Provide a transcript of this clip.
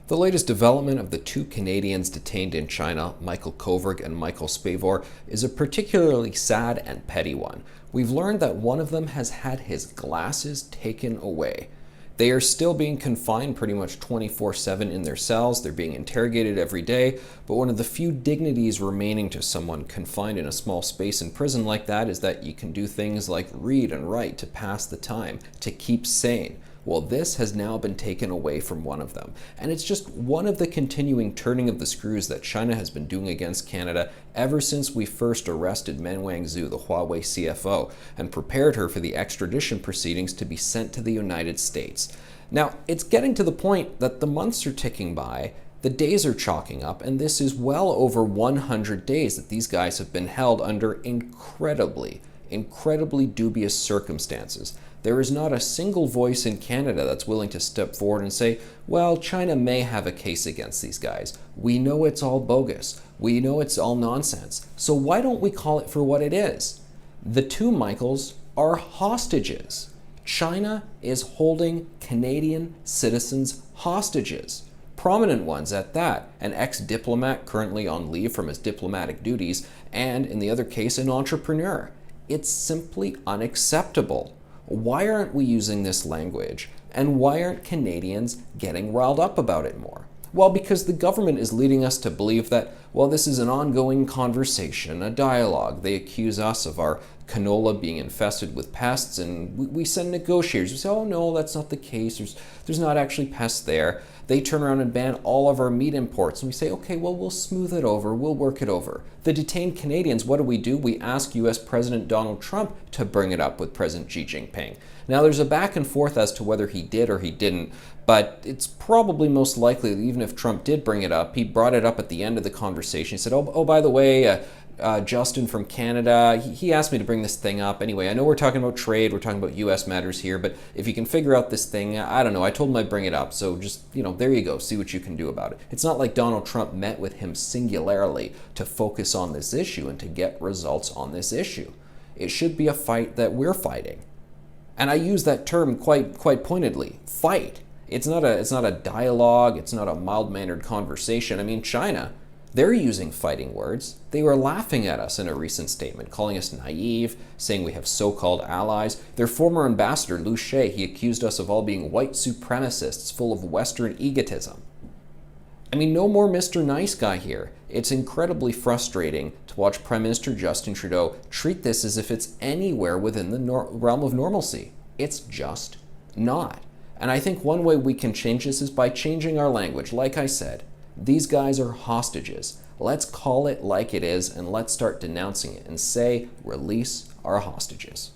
The latest development of the two Canadians detained in China, Michael Kovrig and Michael Spavor, is a particularly sad and petty one. We've learned that one of them has had his glasses taken away. They are still being confined pretty much 24/7 in their cells. They're being interrogated every day, but one of the few dignities remaining to someone confined in a small space in prison like that is that you can do things like read and write to pass the time, to keep sane. Well, this has now been taken away from one of them. And it's just one of the continuing turning of the screws that China has been doing against Canada ever since we first arrested Men Wanzhou, the Huawei CFO, and prepared her for the extradition proceedings to be sent to the United States. Now, it's getting to the point that the months are ticking by, the days are chalking up, and this is well over 100 days that these guys have been held under incredibly dubious circumstances. There is not a single voice in Canada that's willing to step forward and say, well, China may have a case against these guys. We know it's all bogus. We know it's all nonsense. So why don't we call it for what it is? The two Michaels are hostages. China is holding Canadian citizens hostages. Prominent ones at that. An ex-diplomat currently on leave from his diplomatic duties, and in the other case, an entrepreneur. It's simply unacceptable. Why aren't we using this language? And why aren't Canadians getting riled up about it more? Well, because the government is leading us to believe that, well, this is an ongoing conversation, a dialogue. They accuse us of our canola being infested with pests, and we send negotiators. We say, oh, no, that's not the case. There's not actually pests there. They turn around and ban all of our meat imports. And we say, okay, well, we'll smooth it over. We'll work it over. The detained Canadians, what do? We ask U.S. President Donald Trump to bring it up with President Xi Jinping. Now, there's a back and forth as to whether he did or he didn't, but it's probably most likely that even if Trump did bring it up, he brought it up at the end of the conversation. He said, oh by the way, Justin from Canada, he asked me to bring this thing up. Anyway, I know we're talking about trade, we're talking about U.S. matters here, but if you can figure out this thing, I don't know, I told him I'd bring it up, so just, there you go, see what you can do about it. It's not like Donald Trump met with him singularly to focus on this issue and to get results on this issue. It should be a fight that we're fighting. And I use that term quite pointedly, fight. It's not a dialogue, it's not a mild-mannered conversation. I mean, China, they're using fighting words. They were laughing at us in a recent statement, calling us naive, saying we have so-called allies. Their former ambassador, Liu She, he accused us of all being white supremacists full of Western egotism. I mean, no more Mr. Nice Guy here. It's incredibly frustrating to watch Prime Minister Justin Trudeau treat this as if it's anywhere within the realm of normalcy. It's just not. And I think one way we can change this is by changing our language. Like I said, these guys are hostages. Let's call it like it is, and let's start denouncing it and say, release our hostages.